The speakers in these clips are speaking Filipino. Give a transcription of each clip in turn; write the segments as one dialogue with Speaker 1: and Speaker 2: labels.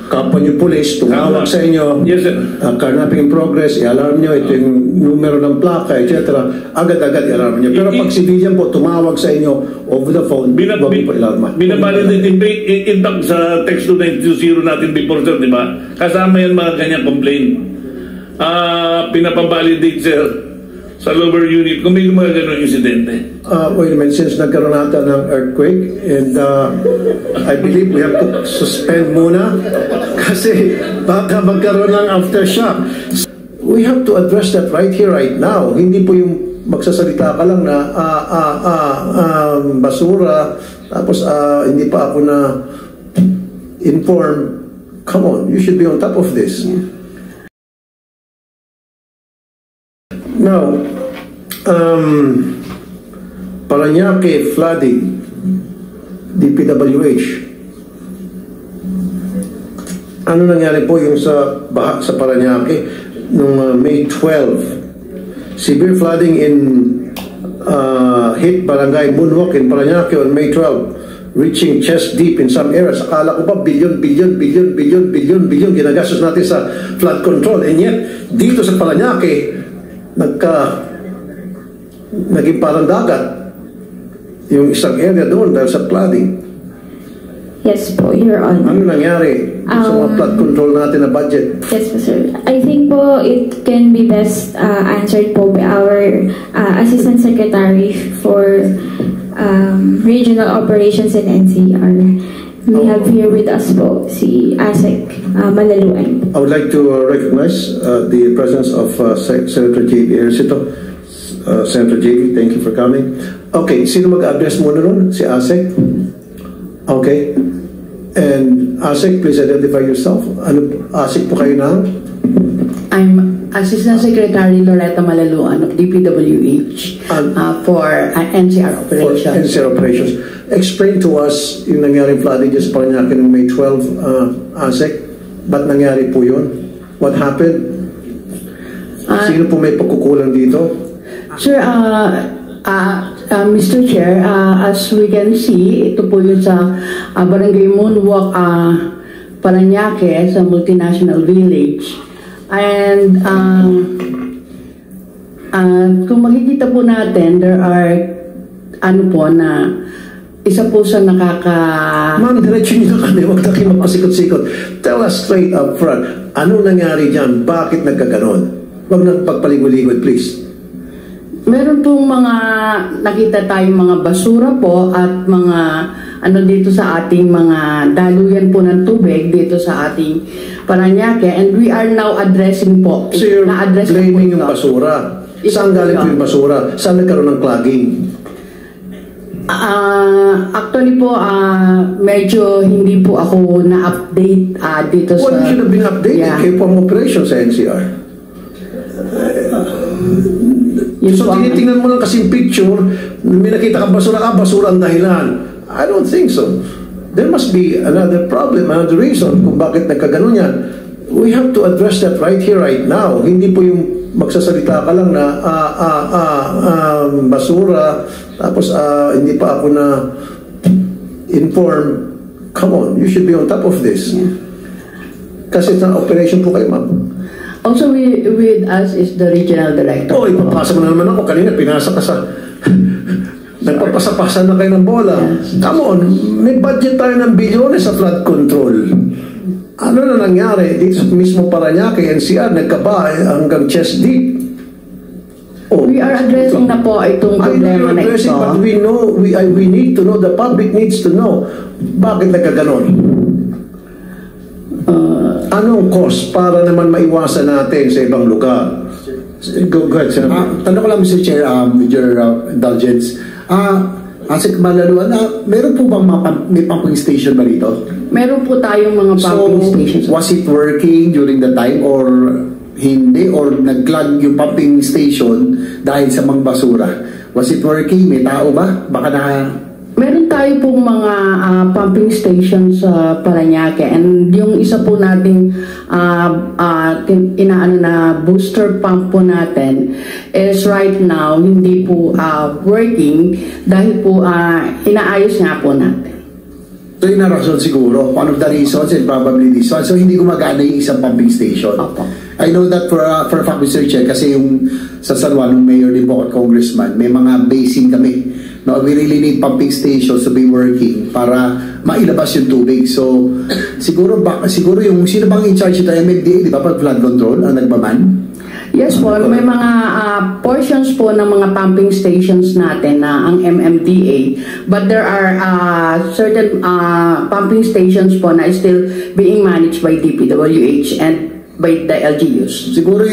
Speaker 1: kapwa niyo police, tumawag sa inyo,
Speaker 2: Yes, sir.
Speaker 1: carnapping in progress, i-alarm niyo, ito yung numero ng plaka, etc. Agad-agad i-alarm niyo. Pero pag civilian po, tumawag sa inyo over the phone, huwag po i-alarma.
Speaker 2: Binabalidate in fact sa text 2920 natin before, sir, di ba? Kasama yan mga kanyang complaint. Pinapabalidate, sir, sa lower unit kung may mga ganun insidente.
Speaker 1: Wait a minute, since nagkaroon natin ng earthquake, and I believe we have to suspend muna kasi baka magkaroon ng aftershock. We have to address that right here, right now. Hindi po yung magsasalita ka lang na basura, tapos hindi pa ako na inform. Come on, you should be on top of this. Now, Parañaque flooding, DPWH. Ano nangyari po yung sa baha sa Parañaque noong May 12? Severe flooding in hit barangay Moonwalk in Parañaque on May 12, reaching chest deep in some areas. Akala ko pa billion ginagastos natin sa flood control, and yet dito sa Parañaque naging parang dagat yung isang area doon dahil sa flooding.
Speaker 3: Yes po, Your Honor.
Speaker 1: Ano nangyari sa mga flood control natin na budget?
Speaker 3: Yes po, sir. I think po it can be best answered po by our Assistant Secretary for Regional Operations in NCR. We have here with us po si Asek Malaluan.
Speaker 1: I would like to recognize the presence of Senator J.V. Ejercito. Senator J.V., thank you for coming. Okay, sino mag-address muna nun? Si Asek? Okay. And Asek, please identify yourself. Ano, Asek po kayo na?
Speaker 4: I'm Assistant Secretary Loretta Malaluan of DPWH for NCR Operations.
Speaker 1: For NCR Operations. Explain to us yung nangyaring flooding just Parañaque ng May 12, Asek. Ba't nangyari po yun? What happened? Sino po may pagkukulang dito?
Speaker 4: Sir, Mr. Chair, as we can see, ito po yung sa Barangay Moonwalk, Parañaque, sa Multinational Village. And kung makikita po natin, there are isa po sa
Speaker 1: Ma'am, diretso niyo kami. Huwag na kayo magpasikot-sikot. Tell us straight up front. Ano nangyari dyan? Bakit nagkaganon? Huwag na pagpaligoy-ligoy, please.
Speaker 4: Meron pong nakita tayong mga basura po at mga dito sa ating mga daluyan po ng tubig dito sa ating Parañaque, and we are now addressing po.
Speaker 1: So you're blaming yung basura. Saan galing po yung basura? Saan nagkaroon ng clogging?
Speaker 4: Actually po, medyo hindi po ako na-update dito sa...
Speaker 1: Well, you should have been updated. Yeah. Kayo po ang operation sa NCR. So tinitingnan mo lang kasing picture, may nakita kang basura, basura ang dahilan. I don't think so. There must be another problem, another reason kung bakit nagkaganon yan. We have to address that right here, right now. Hindi po yung magsasalita ka lang na basura, tapos hindi pa ako na inform. Come on, you should be on top of this.
Speaker 4: Yeah.
Speaker 1: Kasi it's an operation po kayo, ma'am.
Speaker 4: Also with us is the regional director.
Speaker 1: Oh, ipapasa mo na naman ako. Kanina, pinasa ka sa... Nagpapasa-pasa na kayo ng bola. Yes. Come on, may budget tayo ng bilyones sa flood control. Ano na nangyari? Dito mismo Parañaque, NCR, nagkaba hanggang chest deep. Oh,
Speaker 4: we are addressing na po itong problema na ito.
Speaker 1: But we need to know, the public needs to know, bakit nagkaganon? Anong cause para naman maiwasan natin sa ibang lugar? Go ahead, sir.
Speaker 5: Tanong ko lang, Mr. Chair, with your indulgence. Asek Malaluan, meron po bang may pumping station ba rito?
Speaker 4: Meron po tayong mga pumping stations.
Speaker 5: Was it working during the time or hindi? Or nag-clog yung pumping station dahil sa mga basura? Was it working? May tao ba? Baka na...
Speaker 4: Meron tayo pong mga pumping stations sa Parañaque, and yung isa po nating inaano na booster pump po natin is right now hindi po working dahil po inaayos nga po natin.
Speaker 5: So yun ang rason siguro. One of the reasons and probably this one. So hindi gumagana yung isang pumping station. I know that for a fact, Mr. Chair, kasi yung sa San Juan, yung mayor din po at congressman, may mga basin kami. No, we really need pumping stations to be working para mailabas yung tubig. So siguro yung sino bang in charge ito, MMDA, di ba, pag flood control ang nagbaman?
Speaker 4: Yes po, may mga portions po ng mga pumping stations natin na ang MMDA, but there are certain pumping stations po na still being managed by DPWH and by the LGUs.
Speaker 5: Siguro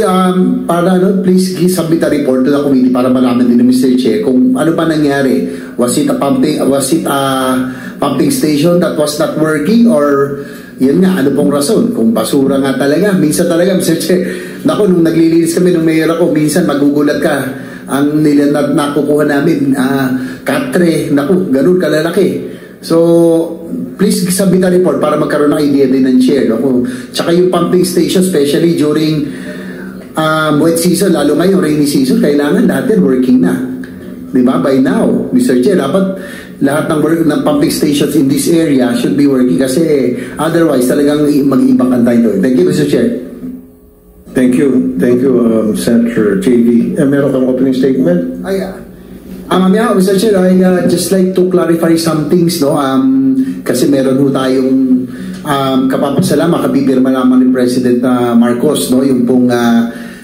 Speaker 5: para please submit a report to the committee para malaman din ni Mr. Chair kung ano pa nangyari. Was it a pumping station that was not working, or yun nga, ano pong rason? Kung basura nga talaga, minsan talaga, Mr. Chair, naku, nung naglilinis kami ng mayor ako, minsan magugulat ka, ang nakukuha namin, katre, naku, ganun kalalaki. So, please submit a report para magkaroon ng idea din ng chair. No? Tsaka yung pumping station, especially during wet season, lalo ngayon, rainy season, kailangan natin working na. Diba? By now, Mr. Chair, dapat lahat ng pumping stations in this area should be working kasi otherwise talagang mag-ibang antay doon. Thank you, Mr. Chair.
Speaker 1: Thank you, Senator JV. Meron kang opening statement?
Speaker 5: Yeah, Mr. Chair, I just like to clarify some things, no? Kasi meron ho tayong kapapasalamat, kapipirma naman ni President Marcos, no? Yung pong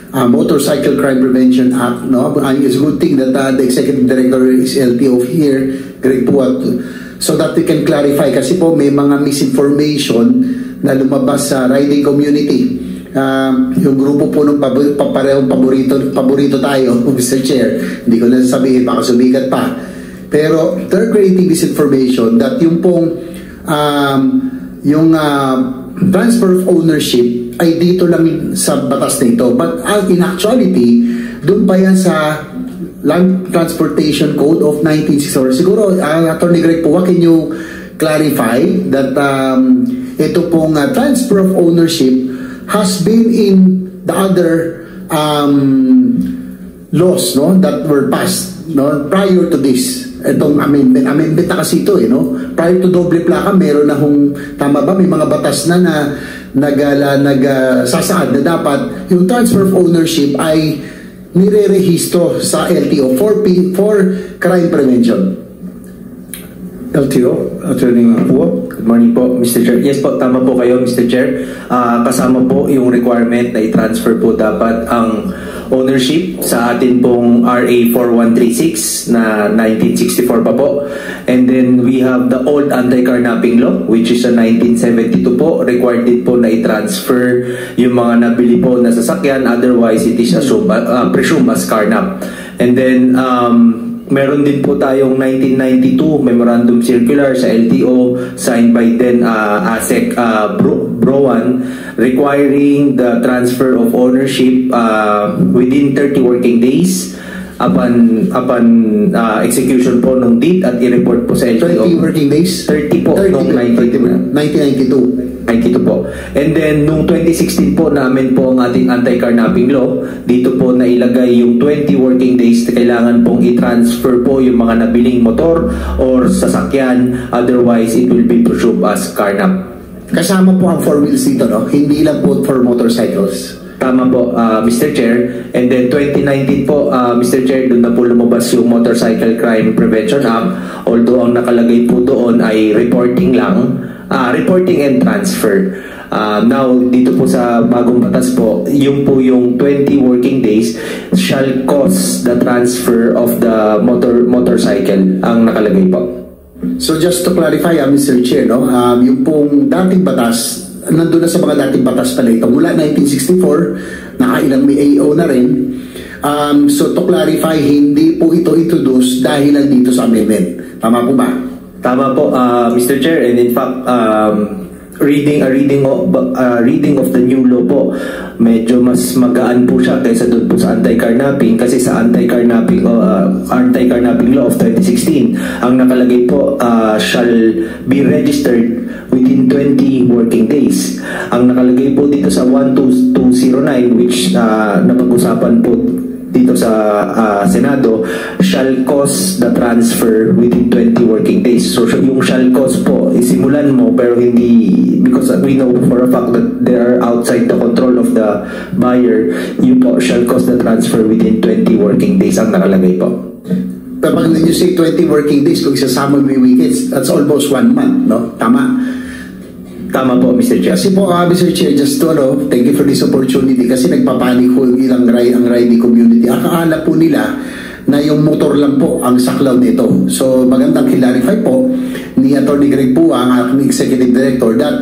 Speaker 5: Motorcycle Crime Prevention Act, no? It's a good thing that the Executive Director is LTO here, Greg Puat, so that we can clarify kasi po may mga misinformation na lumabas sa riding community. Yung grupo po ng parehong paborito tayo, Mr. Chair, hindi ko na sabihin, baka sumikat pa, pero they're creating this information that yung pong transfer of ownership ay dito lang sa batas na ito, but in actuality doon pa yan sa Land Transportation Code of 1964. Siguro Attorney Greg po, can you clarify that ito pong transfer of ownership has been in the other laws, no, that were passed, no, prior to this. Itong amendment na kasi ito, no? Prior to doble plaka, meron na tama ba, may mga batas na nagsasaad na dapat yung transfer of ownership ay nire-rehistro sa LTO for crime prevention.
Speaker 1: LTO, Attorney Puo.
Speaker 6: Good morning po, Mr. Chair. Yes po, tama po kayo, Mr. Chair. Kasama po yung requirement na i-transfer po dapat ang ownership sa atin pong RA 4136 na 1964 pa po. And then we have the old anti-carnapping law, which is a 1972 po. Required din po na i-transfer yung mga nabili po na sasakyan. Otherwise, it is presumed as carnap. And then, meron din po tayong 1992 Memorandum Circular sa LTO signed by then ASEC Browan requiring the transfer of ownership within 30 working days upon execution po ng deed at i-report po sa LTO.
Speaker 5: 30 working days?
Speaker 6: 30 po, noong
Speaker 5: 1992.
Speaker 6: 92 po. And then, noong 2016 po namin po ang ating anti-carnapping law, dito po nailagay yung 20 working days na kailangan pong i-transfer po yung mga nabiling motor or sasakyan, otherwise it will be presumed as carnap.
Speaker 5: Kasama po ang 4 wheels dito, no? Hindi lang po for motorcycles.
Speaker 6: Tama po, Mr. Chair. And then 2019 po, Mr. Chair, doon na po lumabas yung Motorcycle Crime Prevention Act. Although ang nakalagay po doon ay reporting lang, reporting and transfer. Now, dito po sa bagong batas po, yung 20 working days shall cause the transfer of the motorcycle ang nakalagay po.
Speaker 5: So just to clarify, Mr. Chair, no, yung pong dating batas, nandun na sa mga dating batas pala ito. Mula 1964, nakailang may AO na rin. So to clarify, hindi po ito introduce dahil lang dito sa amendment. Tama po ba?
Speaker 6: Tama po, Mr. Chair. And in fact, reading of the new law po, medyo mas magaan po siya kaysa doon po sa anti-carnapping, kasi sa anti-carnapping law of 2016 ang nakalagay po shall be registered within 20 working days. Ang nakalagay po dito sa 12209 which napag-usapan po dito sa Senado shall cause the transfer within 20 working days. So yung shall cause po, isimulan mo pero hindi, because we know for a fact that they are outside the control of the buyer, you po shall cause the transfer within 20 working days ang nakalagay po.
Speaker 5: Pero pag you say 20 working days, kung isasama mo yung weekends, that's almost 1 month, no? Tama.
Speaker 6: Tama po, Mr. Chair.
Speaker 5: Kasi po, Mr. Chair, just to, thank you for this opportunity kasi nagpapanik ko yung ilang ang riding community. Akala po nila na yung motor lang po ang saklaw nito. So, magandang clarify po ni Atty. Greg Pua, ang aking Executive Director, that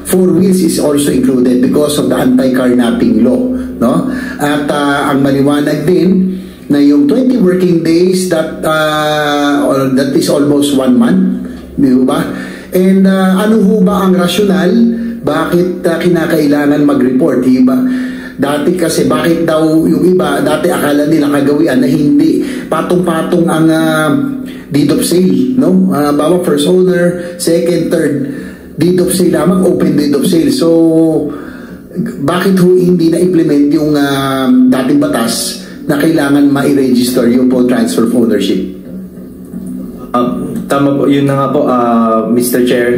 Speaker 5: 4 wheels is also included because of the anti-carnapping law, no? At ang maliwanag din na yung 20 working days that is almost 1 month, di ba? And ano ho ba ang rasyonal bakit kinakailangan mag-report, diba? Dati kasi bakit daw yung iba, dati akala nila kagawian na hindi patong-patong ang deed of sale, no? Bawa first owner, second, third, deed of sale lamang, open deed of sale. So bakit ho hindi na-implement yung dating batas na kailangan ma-register yung po transfer of ownership?
Speaker 6: Tama po, yun na nga po, Mr. Chair,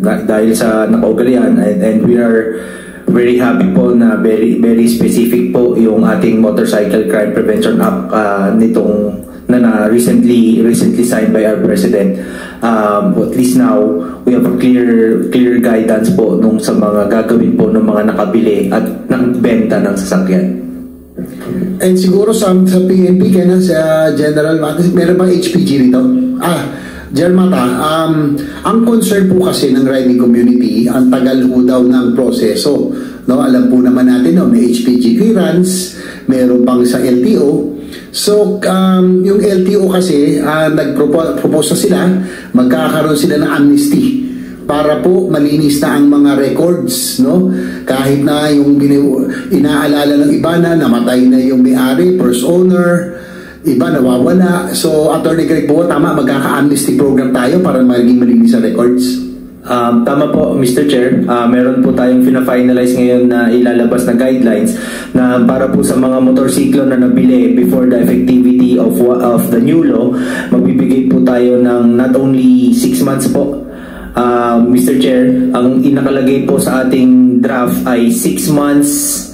Speaker 6: dahil sa nakaugalian, and we are very happy po na very specific po yung ating Motorcycle Crime Prevention Act nitong na recently signed by our President. At least now, we have a clear guidance po nung sa mga gagawin po ng mga nakabili at nagbenta ng sasakyan.
Speaker 5: And siguro sa PNP, kaya na sa General Mata, meron bang HPG rito? General Mata, ang concern po kasi ng riding community, ang tagal ho daw ng proseso. No? Alam po naman natin, no, may HPG clearance, meron pang sa LTO. So, yung LTO kasi, nag-propose na sila, magkakaroon sila ng amnesty para po malinis na ang mga records, no? Kahit na yung inaalala ng iba na namatay na yung may-ari, first owner, iba nawawala. So, Atty. Greg po, tama, magkaka-amnesty program tayo para maging malinis ang records?
Speaker 6: Tama po, Mr. Chair. Meron po tayong fina-finalize ngayon na ilalabas na guidelines na para po sa mga motorsiklo na nabili before the effectivity of the new law, magbibigay po tayo ng not only 6 months po, Mr. Chair, ang inakalagay po sa ating draft ay 6 months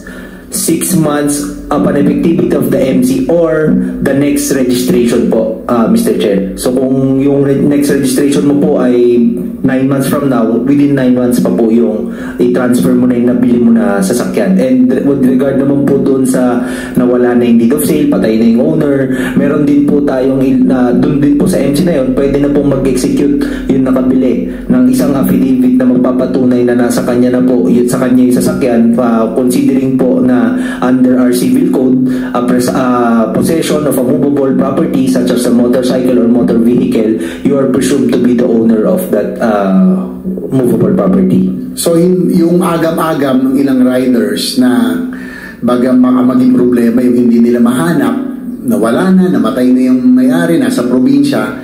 Speaker 6: upon effectivity of the MC or the next registration po, Mr. Chair. So kung yung next registration mo po ay 9 months from now, within 9 months pa po yung i-transfer mo na yung nabili mo na sasakyan. And with regard naman po doon sa nawala na yung deed of sale, patay na yung owner, meron din po tayong doon din po sa MC na yun, pwede na pong mag-execute yung nakabili ng isang affidavit na magpapatunay na nasa kanya na po, yun sa kanya yung sasakyan, considering po na under our civil code, possession of a movable property such as a motorcycle or motor vehicle, you are presumed to be the owner of that movable property.
Speaker 5: So yung agam-agam ng ilang riders na bagang maging problema yung hindi nila mahanap, nawala na, namatay na yung may-ari, nasa probinsya,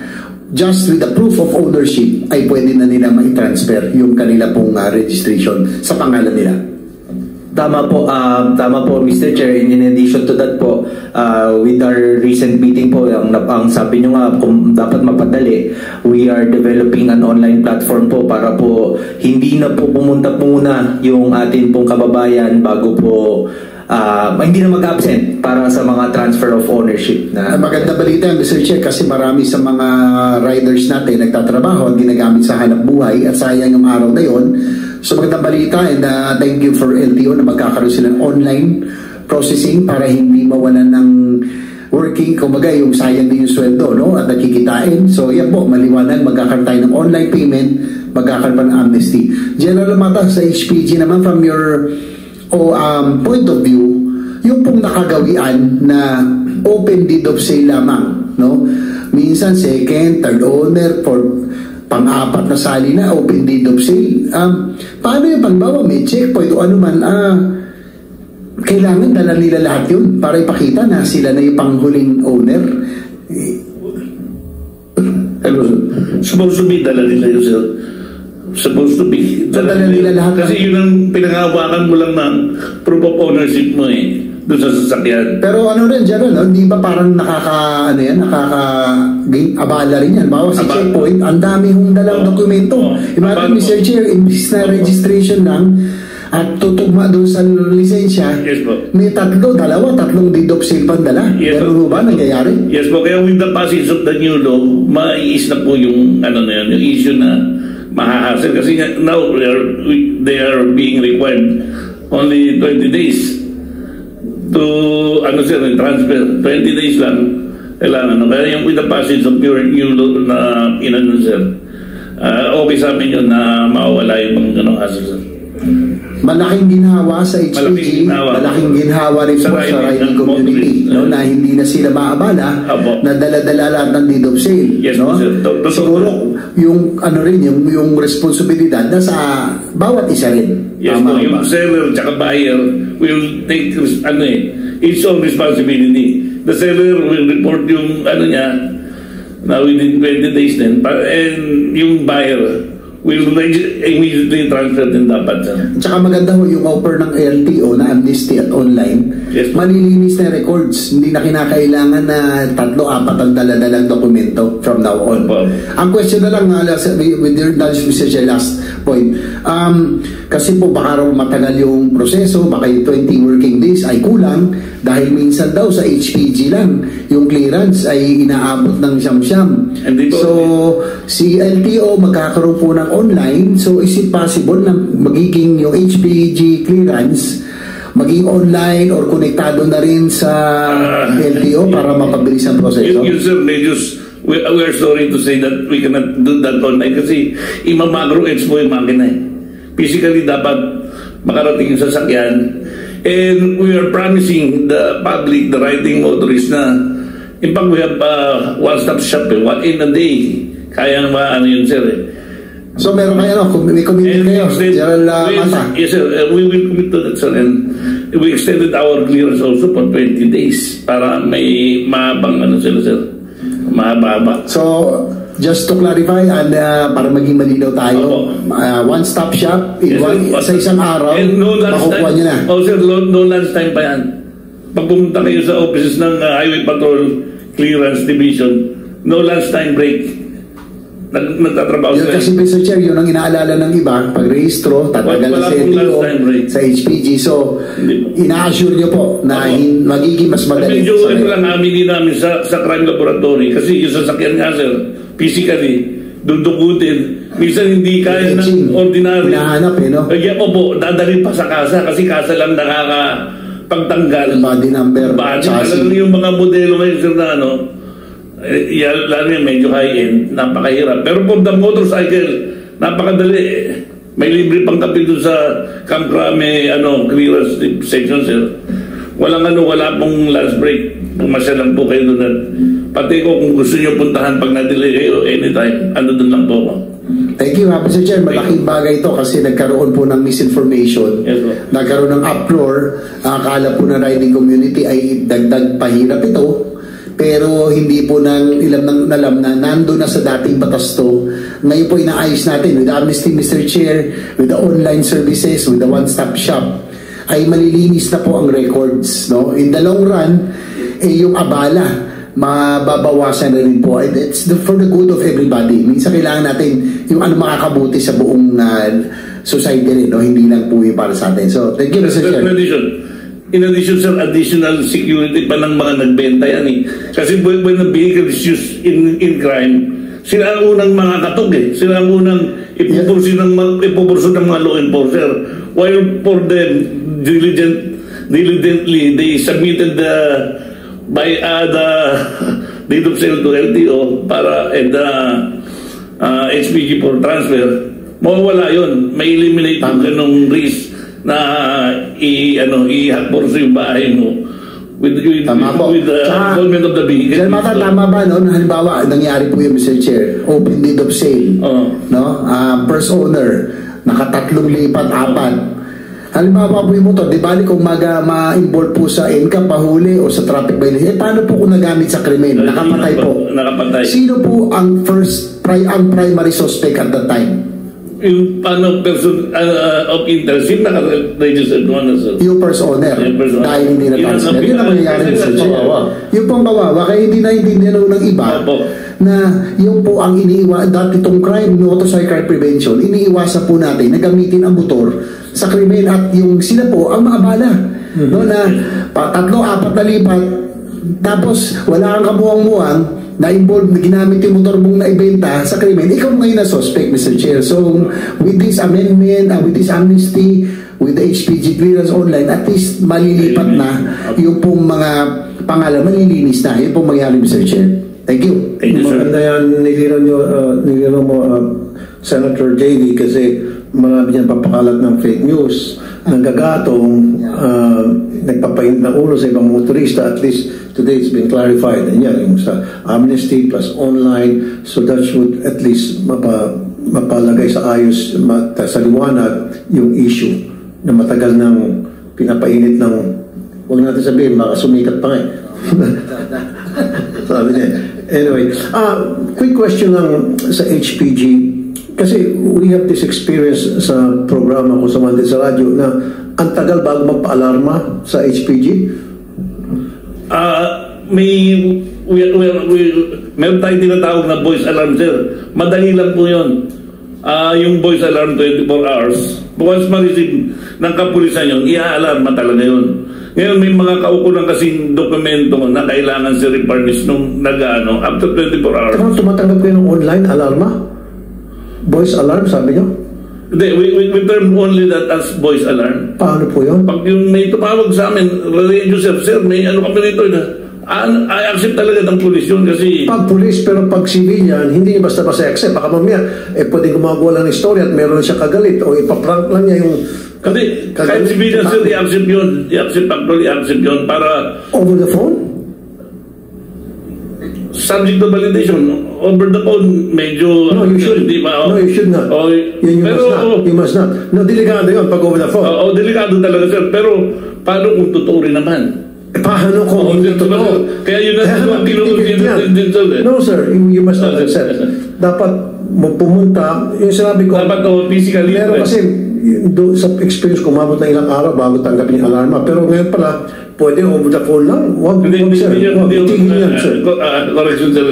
Speaker 5: just with the proof of ownership ay pwede na nila ma-transfer yung kanila pong registration sa pangalan nila.
Speaker 6: Tama po, Mr. Chair. In addition to that po, with our recent meeting po, ang sabi nyo nga, kung dapat mapadali, we are developing an online platform po para po hindi na po pumunta muna yung atin pong kababayan bago po hindi na mag-absent para sa mga transfer of ownership.
Speaker 5: Maganda balita, Mr. Chair, kasi marami sa mga riders natin nagtatrabaho at ginagamit sa hanap buhay at sayang yung araw na yon. So magandang balita, and thank you for LTO na magkakaroon sila ng online processing para hindi mawalan ng working, kumbaga yung sayang din yung sweldo, no? At nakikitain. So yan po, maliwanag, magkakaroon tayo ng online payment, magkakaroon pa ng amnesty. General Mata, sa HPG naman, from your point of view, yung pong nakagawian na open deed of sale lamang, no? Minsan second, third owner, for pang-apat na sali na open deed of sale. Paano yung pagbawa, may checkpoint o ano man, kailangan dala nila lahat yun para ipakita na sila na yung panghuling owner.
Speaker 2: Supposed to be dala nila yun, sir. supposed to be.
Speaker 5: Dala nila lahat.
Speaker 2: Kasi yun ang pinangahawakan mo lang ng proof of ownership mo doon sa sasakyan.
Speaker 5: Pero ano rin dyan, no? Hindi ba parang abala rin yan? Bawa sa checkpoint, ang dami hong dalang dokumento. Imagine, Mr. Chair, imbis na registration lang, at tutugma doon sa lisensya,
Speaker 2: yes, po.
Speaker 5: May tatlong deed of sale pandala.
Speaker 2: Yes,
Speaker 5: pero ba nangyayari?
Speaker 2: Yes po, kaya with the passage of the new law, maiis na po yung yung issue na mahahasel. Kasi now they are being required only 20 days to transfer. 20 days lang kailangan. Kaya yung with the passage of your new law na sir, okay sa amin yun na mawawala yung mga hassle, sir.
Speaker 5: Malaking ginhawa sa HPG, malaking ginhawa rin po sa riding community, no, na hindi na sila maabala na dala-dala lahat ng deed of sale.
Speaker 2: Yes,
Speaker 5: no?
Speaker 2: Siguro
Speaker 5: yung yung responsibilidad na sa bawat isa rin.
Speaker 2: Yes, po, yung seller at buyer will take its own responsibility. The seller will report yung niya na within 20 days din, and yung buyer will immediately transfer din dapat.
Speaker 5: Tsaka maganda ho yung offer ng LTO na amnesty at online.
Speaker 2: Yes,
Speaker 5: malilinis na records. Hindi na kinakailangan na 3-4 ang dala-dalang dokumento from now on. Ang question na lang, with your knowledge, Mr. Chair, last point. Kasi po baka raw matagal yung proseso, baka yung 20 working days ay kulang dahil minsan daw sa HPG lang yung clearance ay inaabot ng siyam-siyam. So, si LTO magkakaroon po ng online. So, is it possible na magiging yung HPG clearance maging online or konektado na rin sa LTO para mapabilis ang proseso?
Speaker 2: We are sorry to say that we cannot do that online kasi imamagro-edge mo yung makina. Physically dapat makarating yung sasakyan. And we are promising the public, the riding motorists na in fact we have one-stop shop, one in a day. Kaya yun, sir.
Speaker 5: So meron kayo, may commitment kayo, General Mata?
Speaker 2: Yes, sir. We will commit to that, sir. And we extended our clearance also for 20 days para may mahabang sila, sir. Mahaba.
Speaker 5: So, just to clarify, and para maging malinaw tayo, one-stop shop, sa isang araw, makukuha nyo na.
Speaker 2: Sir, no lunch time pa yan. Pag pumunta kayo sa offices ng Highway Patrol Clearance Division, no lunch time break. Nagtatrabaho
Speaker 5: sila. Kasi Mr. Chair, yun ang inaalala ng iba, pag-rehistro, tatagal sa LTO, sa HPG. So, ina-assure nyo po na magiging mas madali.
Speaker 2: Medyo lang aminin namin sa crime laboratory kasi yung sasakyan nga, sir, physically, dudukutin. Minsan hindi kaya ng ordinary.
Speaker 5: Hinahanap no?
Speaker 2: Opo, dadali pa sa kasa kasi kasa lang nakakapagtanggal.
Speaker 5: Body number.
Speaker 2: Alam yung mga modelo ngayon, sir, na lalo yung medyo high-end, napakahirap. Pero for the motorcycle, napakadali. May libre pang kape doon sa Camp Crame clearance section, sir. Wala pong lunch break. Pumasya lang po kayo doon. Pati ko kung gusto nyo puntahan pag na-delay kayo, anytime, doon lang po ako.
Speaker 5: Thank you, Mr. Chair. Malaking bagay ito kasi nagkaroon po ng misinformation.
Speaker 2: Yes,
Speaker 5: nagkaroon ng uproar. Akala po ng riding community ay dagdag pahirap ito. Pero hindi po alam na nando na sa dating batas to. Ngayon po inaayos natin with amnesty, Mr. Chair, with the online services, with the one-stop shop, ay malilinis na po ang records. No? In the long run, yung abala, mababawasan na rin po. It's for the good of everybody. Minsan kailangan natin yung makakabuti sa buong society rin. No? Hindi lang po yung para sa atin. So, thank you, Mr. Chair.
Speaker 2: In addition, sir, additional security pa ng mga nagbenta yan Kasi when the vehicle is used in crime, sila ang unang mga katog Sila ang unang ipupurso ng mga law enforcer. While for them, diligently, they submitted by the deed of sale to LTO para HPG for transfer. Mawawala yun. May eliminate yung ganong risk na i-happorso yung bahay mo with the involvement of the vehicle.
Speaker 5: Tama ba, no? Halimbawa, nangyari po yung Mr. Chair, open deed of sale, no? First owner, nakatatlong lipat, 4. Halimbawa po yung motor, di bali kung ma-involve po sa NCAP, pahuli o sa traffic violation, paano po kung nagamit sa krimen? Nakapatay po.
Speaker 2: Nakapatay.
Speaker 5: Sino po ang primary suspect at that time?
Speaker 2: yung person of interest, yung naka-registered ko na, sir.
Speaker 5: Yung first owner,
Speaker 2: Yung first owner.
Speaker 5: dahil hindi na-transfer. Yun ang nangyayari, Mr. Chair.
Speaker 2: Oo.
Speaker 5: Yung pong bawawa, kaya hindi naintindihan ng iba
Speaker 2: Opo.
Speaker 5: na yung po ang dati itong crime, motorcycle prevention, iniiwasan po natin na gamitin ang motor sa krimen at yung sila po ang maabala. No, na 3-4 na lipat, tapos wala kang kamuang-muang, na-involved, na ginamit yung motor mong naibenta sa krimen, ikaw ngayon na suspect, Mr. Chair. So, with this amendment, with this amnesty, with the HPG clearance online, at least malilipat na yung pong mga pangalan, malilinis na. Yun pong mangyari, Mr. Chair. Thank you.
Speaker 2: Thank you, sir.
Speaker 1: Maganda yan, nilinaw mo, Senator JV, kasi marami dyan papakalat ng fake news, nanggagatong, nagpapainit ng ulo sa ibang motorista. At least today it's been clarified. And yan, yung sa amnesty plus online, so that should at least mapalagay sa ayos, sa liwanag yung issue na matagal nang pinapainit ng, huwag natin sabihin, makasumikat pa nga. Sabi niya. Anyway, quick question lang sa HPG. Kasi we have this experience sa programa ko sa Monday sa radyo na ang tagal bago magpa-alarma sa HPG.
Speaker 2: Meron tayong tinatawag na voice alarm, sir. Madali lang po yun. Yung voice alarm 24 hours. Once ma-receive ng kapulisan yun, i-alarma talaga yun. Ngayon may mga kaukulang kasing dokumento na kailangan si reparnish nung nag-ano after 24 hours.
Speaker 1: Kaya tumatanggap kayo ng online alarma? Voice alarm, sabi nyo?
Speaker 2: Hindi, we term only that as voice alarm.
Speaker 1: Paano po yun?
Speaker 2: Pag yung may tumawag sa amin, radio sir, may ano kami rito na, I accept talaga ng pulis yun kasi...
Speaker 1: Pag pulis, pero pag civilian, hindi niya basta-basta accept. Baka mamaya, pwede gumagawa lang ng story at meron siya kagalit o ipaprank lang niya yung...
Speaker 2: Kasi kahit civilian sir, i-accept yun. I-accept yun para...
Speaker 1: Over the phone?
Speaker 2: Subject to validation. Over the phone, medyo...
Speaker 1: No, you should. No, you should not. You must not. No, delikado yun pag over the phone.
Speaker 2: Delikado talaga, sir. Pero, paano kung totoo rin naman?
Speaker 1: Paano kung hindi totoo?
Speaker 2: Kaya yun ang tinulog din, sir.
Speaker 1: No, sir. You must not accept. Dapat pumunta, yung sinabi ko...
Speaker 2: Dapat physically.
Speaker 1: Meron kasi, sa experience ko, umabot na ilang araw bago tanggapin yung alarma. Pero ngayon pala, pwede over the phone lang. Huwag, sir. Tingin yan, sir.
Speaker 2: Correction, sir.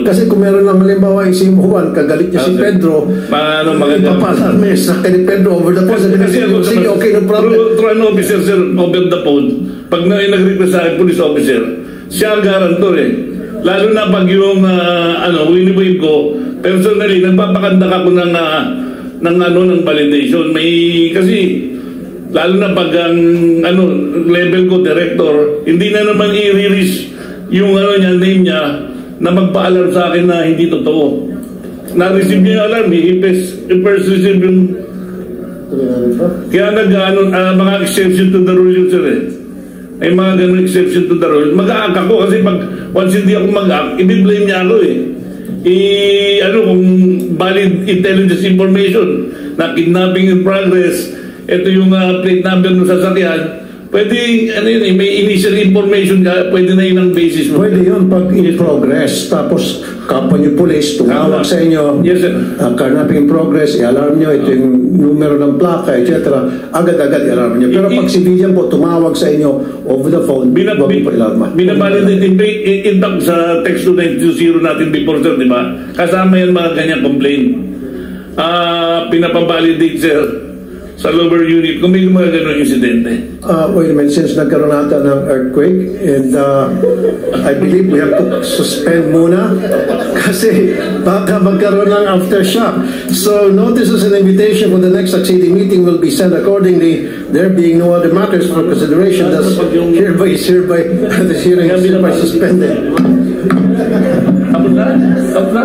Speaker 1: Kasi kung meron lang halimbawa yung si Juan, kagalit niya si Pedro, ipapalarma niya sa ni Pedro over the phone. Sige, okay, no problem.
Speaker 2: Through an officer, sir, over the phone, pag nag-request sa akin, police officer, siya ang garantor eh. Lalo na pag yung, winiwave ko, personally, nagpapakandak ako ng validation. Kasi, lalo na pag ang level ko director, hindi na naman i-release yung name niya na magpa-alarm sa akin na hindi totoo. Na-receive niya yung alarm, i-first receive yung... Kaya mga exception to the rule yun, sir eh. Ay mga ganun exception to the rule. Mag-aak ako kasi pag once hindi ako mag-aak, i-blame niya ako eh. Kung valid intelligence information na kidnapping in progress, ito yung plate number ng sasakyan, pwede, may initial information ka, pwede na yun ang basis mo.
Speaker 1: Pwede yun pag in progress, tapos kapwa niyo police, tumawag sa inyo,
Speaker 2: yes, sir.
Speaker 1: Kidnapping in progress, i-alarm nyo, ito yung numero ng plaka, etc. Agad-agad i-alarm nyo. Pero pag civilian po, tumawag sa inyo over the phone, wag po i-alarma.
Speaker 2: Binabalidate in fact sa text 2920 natin before, sir, di ba? Kasama yan mga ganyan complaint. Pinapabalidate, sir, sa lower unit kung may mga ganun insidente.
Speaker 1: Wait a minute, since nagkaroon natin ng earthquake and I believe we have to suspend muna kasi baka magkaroon ng aftershock. So notices and invitation for the next succeeding meeting will be sent accordingly. There being no other matters for consideration, thus hereby this hearing is hereby suspended.
Speaker 2: Tapos na?